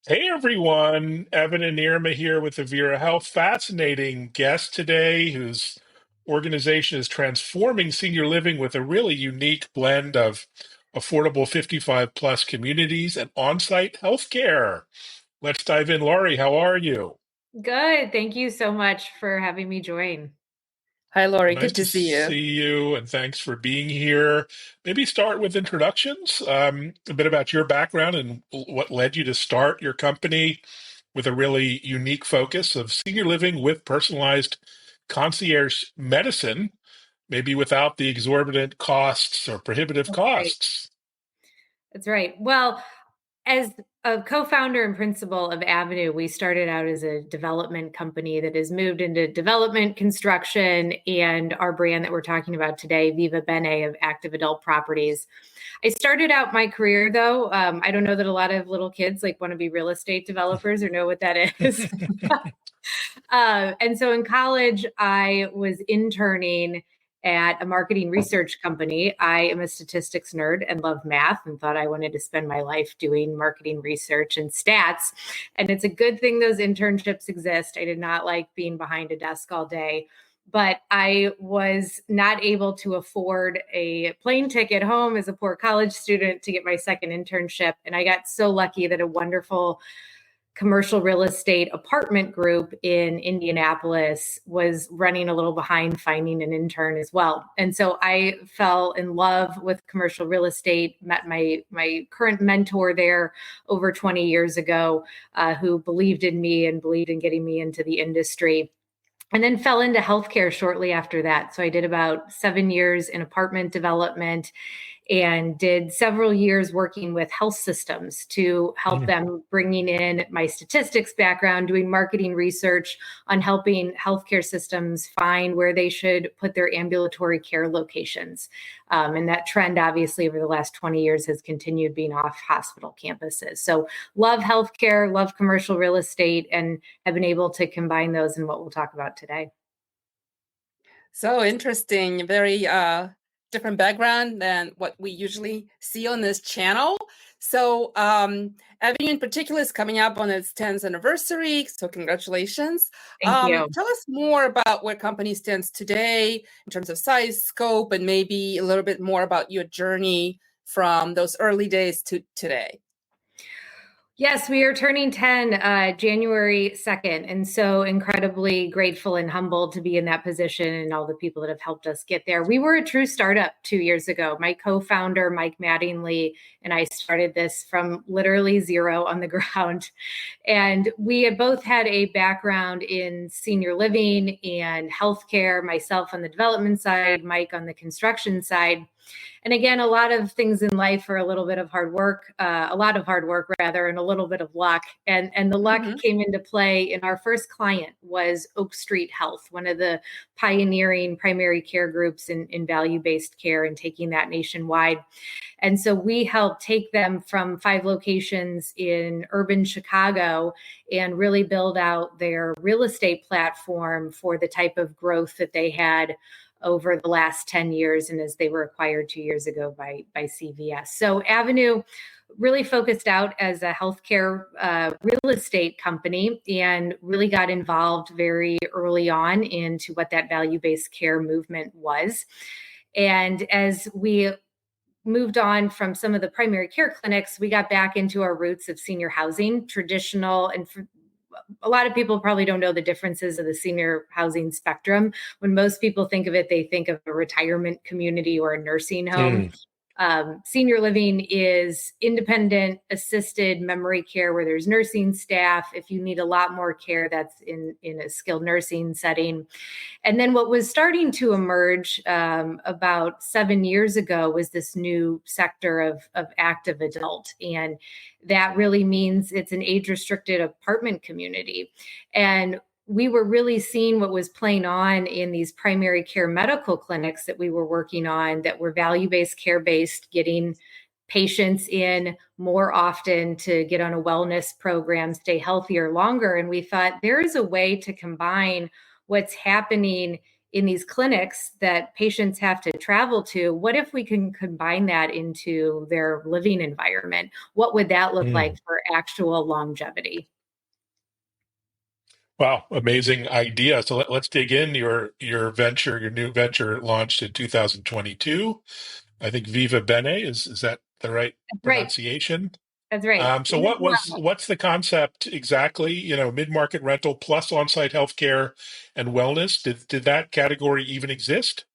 Hey everyone, Evan and Nirma here with Avira Health. Fascinating guest today whose organization is transforming senior living with a really unique blend of affordable 55 plus communities and on-site healthcare. Let's dive in. Laurie, how are you? Good. Thank you so much for having me join. Hi, Well, Laurie. nice Good to to see you. see you and thanks for being here. Maybe start with introductions, a bit about your background and what led you to start your company with a really unique focus of senior living with personalized concierge medicine, maybe without the exorbitant costs or prohibitive That's right. costs. That's right. Well, as a co-founder and principal of Avenue, we started out as a development company that has moved into development, construction, and our brand that we're talking about today, Viva Bene of active adult properties. I started out my career though. I don't know that a lot of little kids like want to be real estate developers or know what that is. And so in college, I was interning at a marketing research company. I am a statistics nerd and love math and thought I wanted to spend my life doing marketing research and stats. And it's a good thing those internships exist. I did not like being behind a desk all day. But I was not able to afford a plane ticket home as a poor college student to get my second internship. And I got so lucky that a wonderful commercial real estate apartment group in Indianapolis was running a little behind finding an intern as well. And so I fell in love with commercial real estate, met my current mentor there over 20 years ago, who believed in me and believed in getting me into the industry. And then fell into healthcare shortly after that. So I did about 7 years in apartment development and did several years working with health systems to help Mm. them, bringing in my statistics background, doing marketing research on helping healthcare systems find where they should put their ambulatory care locations. And that trend, obviously, over the last 20 years has continued being off hospital campuses. So love healthcare, love commercial real estate, and have been able to combine those in what we'll talk about today. So interesting, very different background than what we usually see on this channel. So Avenue in particular is coming up on its 10th anniversary, so congratulations. Thank you. Tell us more about where company stands today in terms of size, scope, and maybe a little bit more about your journey from those early days to today. Yes, we are turning 10 January 2nd. And so incredibly grateful and humbled to be in that position and all the people that have helped us get there. We were a true startup 2 years ago. My co-founder, Mike Mattingly, and I started this from literally zero on the ground. And we had both had a background in senior living and healthcare, myself on the development side, Mike on the construction side. And again, a lot of things in life are a little bit of hard work, a lot of hard work rather, and a little bit of luck. And the luck came into play in our first client was Oak Street Health, one of the pioneering primary care groups in value-based care and taking that nationwide. And so we helped take them from 5 locations in urban Chicago and really build out their real estate platform for the type of growth that they had over the last 10 years and as they were acquired 2 years ago by CVS. So Avenue really focused out as a healthcare real estate company and really got involved very early on into what that value-based care movement was. And as we moved on from some of the primary care clinics, we got back into our roots of senior housing, traditional, and a lot of people probably don't know the differences of the senior housing spectrum. When most people think of it, they think of a retirement community or a nursing home. Mm. Senior living is independent assisted memory care where there's nursing staff. If you need a lot more care, that's in a skilled nursing setting. And then what was starting to emerge about 7 years ago was this new sector of active adult. And that really means it's an age restricted apartment community. And we were really seeing what was playing on in these primary care medical clinics that we were working on that were value-based care based, getting patients in more often to get on a wellness program, stay healthier longer. And we thought there is a way to combine what's happening in these clinics that patients have to travel to. What if we can combine that into their living environment? What would that look like for actual longevity. Wow, amazing idea. So let's dig in. Your new venture launched in 2022. I think Viva Bene is that the right That's right. pronunciation? That's right. So what's the concept exactly? Mid-market rental plus on-site healthcare and wellness. Did that category even exist?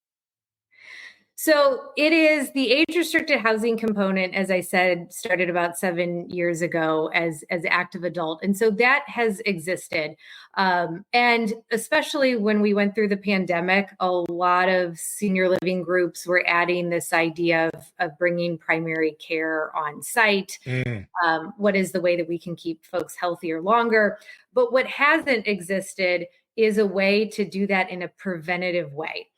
So it is the age-restricted housing component, as I said, started about 7 years ago as active adult, and so that has existed. And especially when we went through the pandemic, a lot of senior living groups were adding this idea of bringing primary care on site. Mm, What is the way that we can keep folks healthier longer? But what hasn't existed is a way to do that in a preventative way.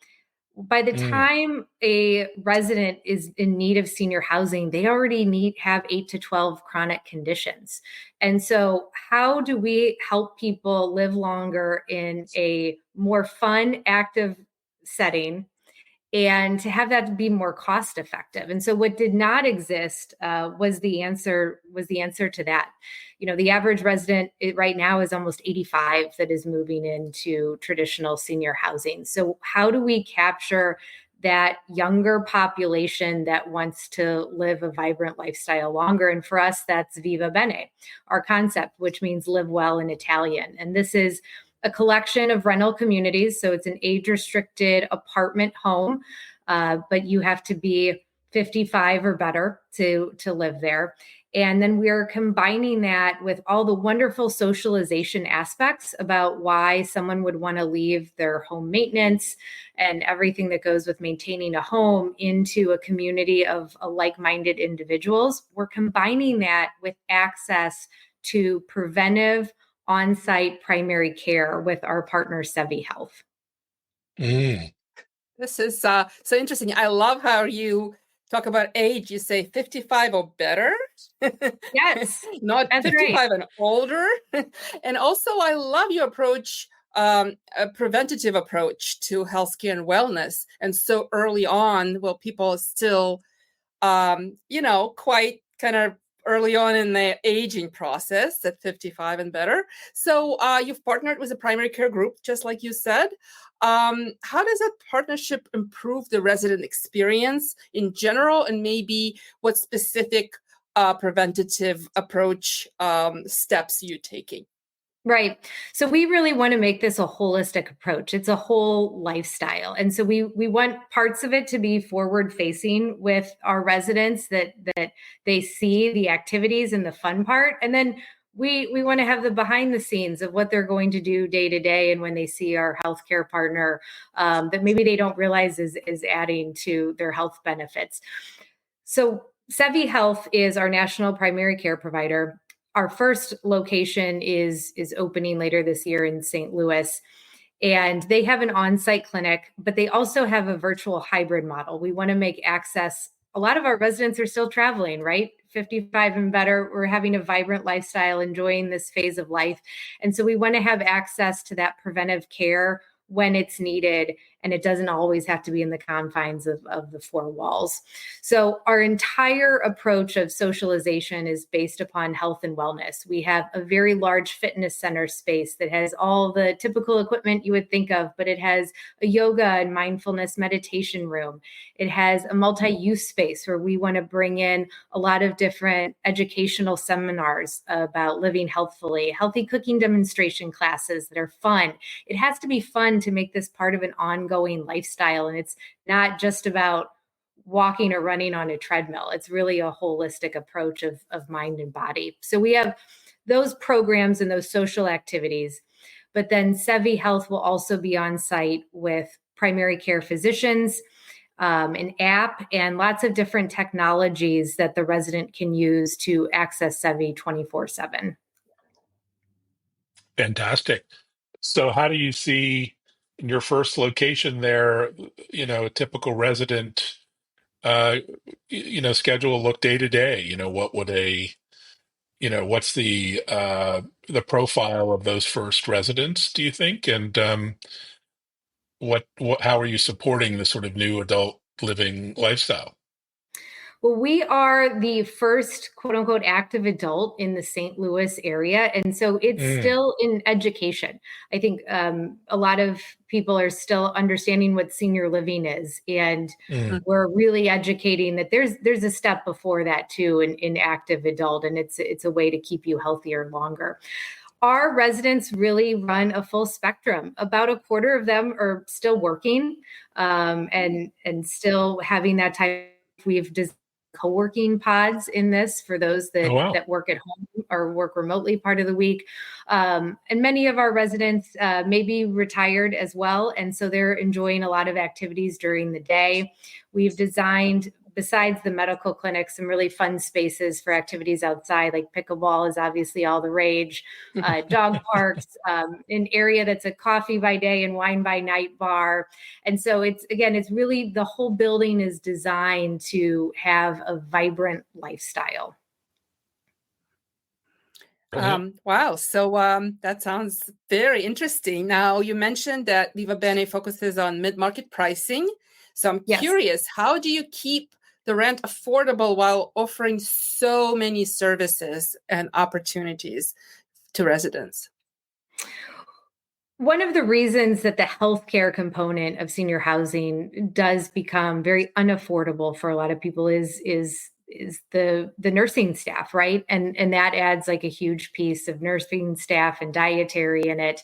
By the mm, time a resident is in need of senior housing, they already have 8 to 12 chronic conditions. And so, how do we help people live longer in a more fun, active setting and to have that be more cost effective? And so what did not exist was the answer to that. The average resident right now is almost 85 that is moving into traditional senior housing. So how do we capture that younger population that wants to live a vibrant lifestyle longer? And for us, that's Viva Bene, our concept, which means live well in Italian. And this is a collection of rental communities. So it's an age-restricted apartment home, but you have to be 55 or better to live there. And then we're combining that with all the wonderful socialization aspects about why someone would want to leave their home maintenance and everything that goes with maintaining a home into a community of like-minded individuals. We're combining that with access to preventive on-site primary care with our partner, Sevi Health. mm. This is so interesting. I love how you talk about age. You say 55 or better. Yes, Not that's 55 right. and older. And also, I love your approach, a preventative approach to healthcare and wellness. And so early on, well, people are still, quite kind of early on in the aging process at 55 and better. So you've partnered with a primary care group, just like you said. How does that partnership improve the resident experience in general, and maybe what specific preventative approach steps you're taking? Right. So we really want to make this a holistic approach. It's a whole lifestyle. And so we want parts of it to be forward facing with our residents that they see the activities and the fun part. And then we want to have the behind the scenes of what they're going to do day to day and when they see our healthcare partner that maybe they don't realize is adding to their health benefits. So Sevi Health is our national primary care provider. Our first location is opening later this year in St. Louis, and they have an on-site clinic, but they also have a virtual hybrid model. We want to make access. A lot of our residents are still traveling, right? 55 and better. We're having a vibrant lifestyle, enjoying this phase of life. And so we want to have access to that preventive care when it's needed. And it doesn't always have to be in the confines of the four walls. So our entire approach of socialization is based upon health and wellness. We have a very large fitness center space that has all the typical equipment you would think of, but it has a yoga and mindfulness meditation room. It has a multi-use space where we want to bring in a lot of different educational seminars about living healthfully, healthy cooking demonstration classes that are fun. It has to be fun to make this part of an ongoing lifestyle. And it's not just about walking or running on a treadmill. It's really a holistic approach of mind and body. So we have those programs and those social activities. But then Sevi Health will also be on site with primary care physicians, an app, and lots of different technologies that the resident can use to access Sevi 24/7. Fantastic. So how do you see in your first location there, a typical resident, uh, schedule look day to day? What would what's the profile of those first residents, do you think? And how are you supporting the sort of new adult living lifestyle? Well, we are the first quote unquote active adult in the St. Louis area. And so it's still in education. I think a lot of people are still understanding what senior living is. And we're really educating that there's a step before that too in active adult. And it's a way to keep you healthier longer. Our residents really run a full spectrum. About a quarter of them are still working and still having that type. We've designed co-working pods in this for those that, Oh, wow. that work at home or work remotely part of the week. And many of our residents may be retired as well. And so they're enjoying a lot of activities during the day. We've designed, besides the medical clinics, some really fun spaces for activities outside, like pickleball is obviously all the rage, dog parks, an area that's a coffee by day and wine by night bar. And so it's really, the whole building is designed to have a vibrant lifestyle. Wow. So that sounds very interesting. Now, you mentioned that Viva Bene focuses on mid-market pricing. So I'm curious, how do you keep the rent affordable while offering so many services and opportunities to residents? One of the reasons that the healthcare component of senior housing does become very unaffordable for a lot of people is the nursing staff, right? And that adds like a huge piece of nursing staff and dietary in it.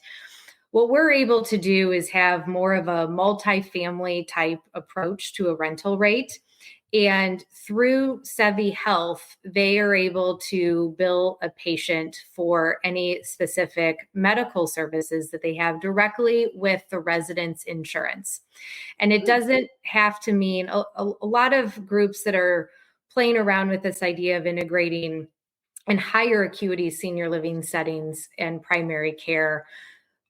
What we're able to do is have more of a multifamily type approach to a rental rate. And through Sevi Health, they are able to bill a patient for any specific medical services that they have directly with the resident's insurance. And it doesn't have to mean a lot of groups that are playing around with this idea of integrating in higher acuity senior living settings and primary care.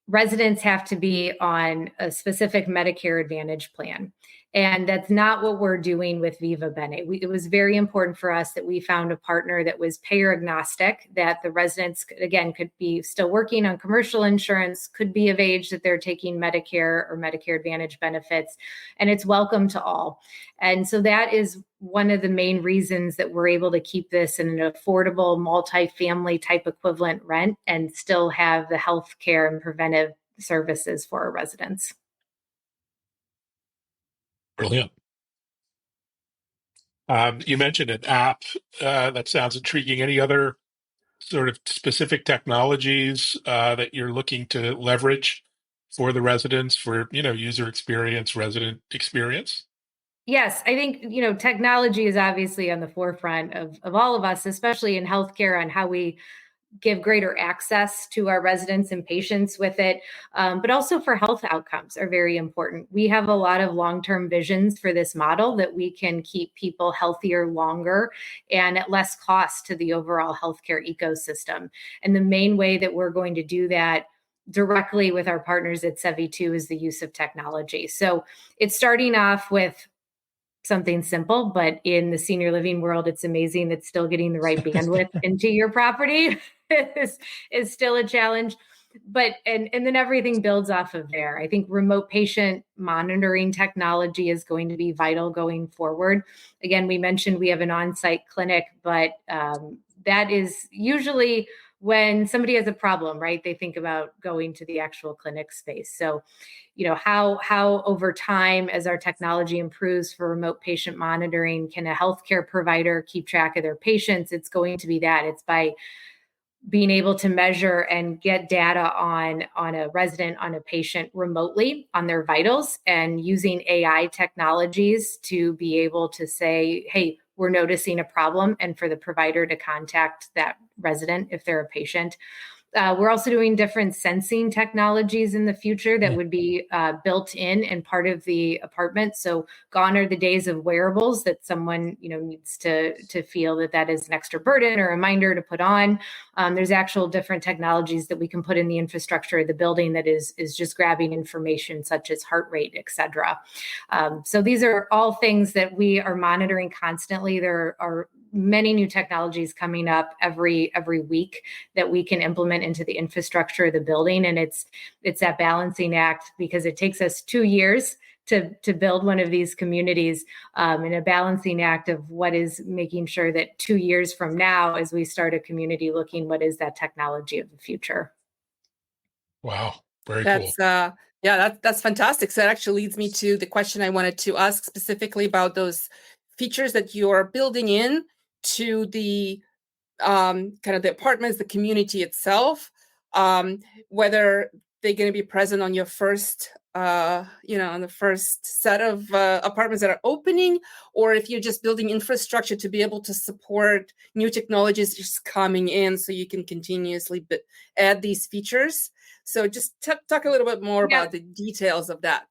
Residents have to be on a specific Medicare Advantage plan. And that's not what we're doing with Viva Bene. It was very important for us that we found a partner that was payer agnostic, that the residents, again, could be still working on commercial insurance, could be of age that they're taking Medicare or Medicare Advantage benefits, and it's welcome to all. And so that is one of the main reasons that we're able to keep this in an affordable multifamily type equivalent rent and still have the healthcare and preventive services for our residents. Brilliant. You mentioned an app. That sounds intriguing. Any other sort of specific technologies that you're looking to leverage for the residents, for user experience, resident experience? Yes, I think technology is obviously on the forefront of all of us, especially in healthcare, on how we give greater access to our residents and patients with it, but also for health outcomes are very important. We have a lot of long-term visions for this model that we can keep people healthier longer and at less cost to the overall healthcare ecosystem. And the main way that we're going to do that directly with our partners at Sevi2 is the use of technology. So it's starting off with something simple, but in the senior living world, it's amazing that still getting the right bandwidth into your property is still a challenge. But and then everything builds off of there. I think remote patient monitoring technology is going to be vital going forward. Again, we mentioned we have an on-site clinic, but that is usually when somebody has a problem, right? They think about going to the actual clinic space. So, how over time, as our technology improves for remote patient monitoring, can a healthcare provider keep track of their patients? It's going to be that. It's by being able to measure and get data on a resident, on a patient remotely, on their vitals, and using AI technologies to be able to say, hey, we're noticing a problem, and for the provider to contact that resident if they're a patient. We're also doing different sensing technologies in the future that would be built in and part of the apartment. So gone are the days of wearables that someone needs to feel that is an extra burden or a reminder to put on. There's actual different technologies that we can put in the infrastructure of the building that is just grabbing information such as heart rate, et cetera. So these are all things that we are monitoring constantly. There are many new technologies coming up every week that we can implement into the infrastructure of the building. And it's that balancing act, because it takes us 2 years to build one of these communities, and a balancing act of what is making sure that 2 years from now, as we start a community looking, what is that technology of the future? Wow, very That's cool. yeah, that's fantastic. So that actually leads me to the question I wanted to ask specifically about those features that you're building in to the kind of the apartments, the community itself, whether they're going to be present on your first, on the first set of apartments that are opening, or if you're just building infrastructure to be able to support new technologies just coming in so you can continuously add these features. So just talk a little bit more about the details of that.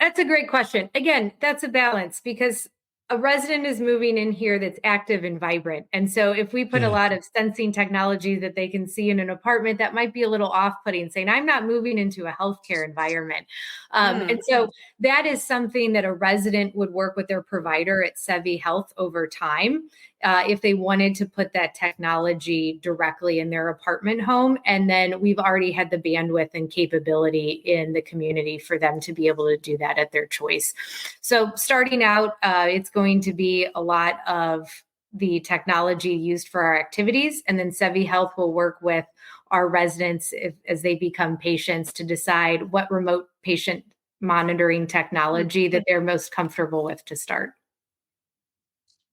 That's a great question. Again, that's a balance because a resident is moving in here that's active and vibrant. And so if we put a lot of sensing technology that they can see in an apartment, that might be a little off-putting, saying, I'm not moving into a healthcare environment. And so that is something that a resident would work with their provider at Sevi Health over time, if they wanted to put that technology directly in their apartment home. And then we've already had the bandwidth and capability in the community for them to be able to do that at their choice. So starting out, it's going to be a lot of the technology used for our activities. And then Sevi Health will work with our residents as they become patients to decide what remote patient monitoring technology that they're most comfortable with to start.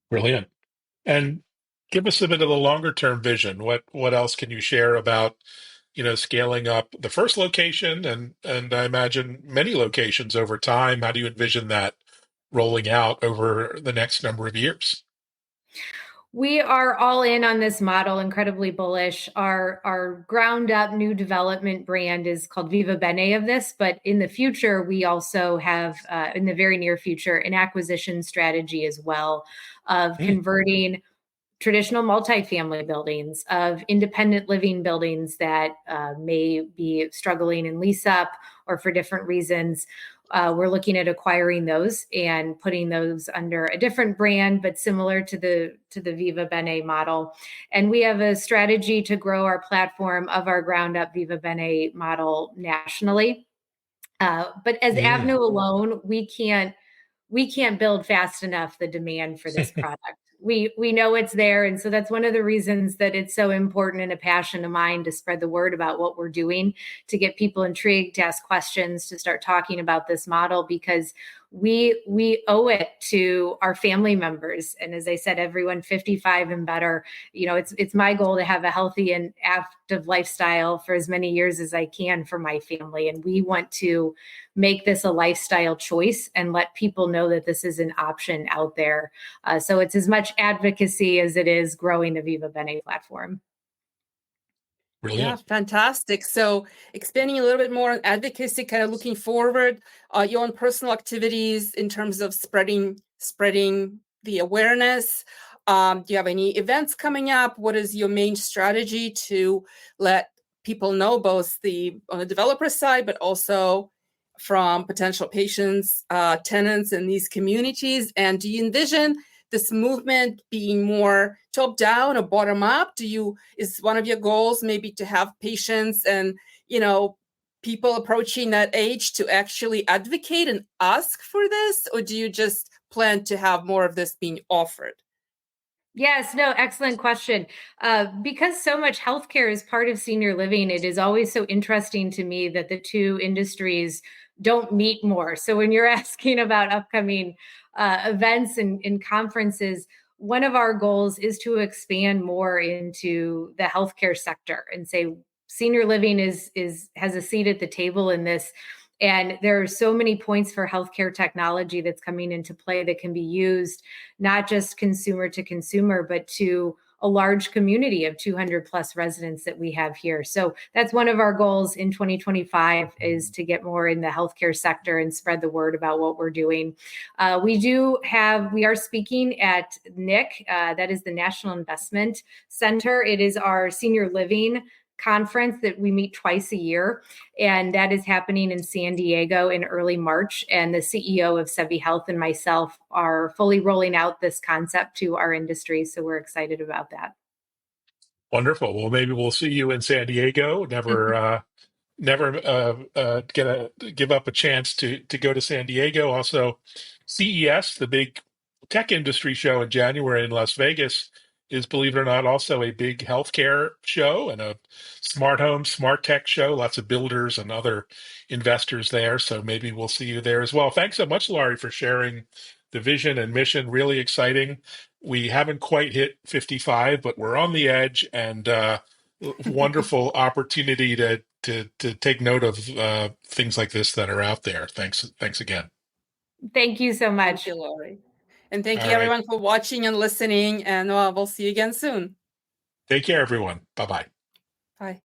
Brilliant. And give us a bit of the longer term vision. What else can you share about, scaling up the first location and I imagine many locations over time? How do you envision that rolling out over the next number of years? We are all in on this model, incredibly bullish. Our ground up new development brand is called Viva Bene of this, but in the future, we also have, in the very near future, an acquisition strategy as well of converting traditional multifamily buildings, of independent living buildings that may be struggling in lease up or for different reasons. We're looking at acquiring those and putting those under a different brand, but similar to the Viva Bene model. And we have a strategy to grow our platform of our ground up Viva Bene model nationally. But as Avenue alone, we can't build fast enough the demand for this product. We know it's there. And so that's one of the reasons that it's so important and a passion of mine to spread the word about what we're doing, to get people intrigued, to ask questions, to start talking about this model, because we owe it to our family members. And as I said, everyone 55 and better, it's my goal to have a healthy and active lifestyle for as many years as I can for my family. And we want to make this a lifestyle choice and let people know that this is an option out there. So it's as much advocacy as it is growing the Viva Bene platform. Brilliant. Yeah, fantastic. So expanding a little bit more on advocacy, kind of looking forward, your own personal activities in terms of spreading the awareness. Do you have any events coming up? What is your main strategy to let people know, both on the developer side, but also from potential patients, tenants in these communities? And do you envision this movement being more top down or bottom up? Is one of your goals maybe to have patients and, people approaching that age to actually advocate and ask for this? Or do you just plan to have more of this being offered? Yes, no, excellent question. Because so much healthcare is part of senior living, it is always so interesting to me that the two industries don't meet more. So when you're asking about upcoming events and conferences, one of our goals is to expand more into the healthcare sector and say senior living has a seat at the table in this. And there are so many points for healthcare technology that's coming into play that can be used, not just consumer to consumer, but to a large community of 200 plus residents that we have here. So that's one of our goals in 2025, is to get more in the healthcare sector and spread the word about what we're doing. We are speaking at NIC, that is the National Investment Center. It is our senior living conference that we meet twice a year, and that is happening in San Diego in early March. And the CEO of Sevi Health and myself are fully rolling out this concept to our industry, so we're excited about that. Wonderful. Well, maybe we'll see you in San Diego. give up a chance to go to San Diego. Also, CES, the big tech industry show in January in Las Vegas, is, believe it or not, also a big healthcare show and a smart home, smart tech show. Lots of builders and other investors there. So maybe we'll see you there as well. Thanks so much, Laurie, for sharing the vision and mission. Really exciting. We haven't quite hit 55, but we're on the edge, and wonderful opportunity to take note of things like this that are out there. Thanks again. Thank you so much. Thank you, Laurie. And thank All you, right. everyone, for watching and listening. And we'll see you again soon. Take care, everyone. Bye-bye.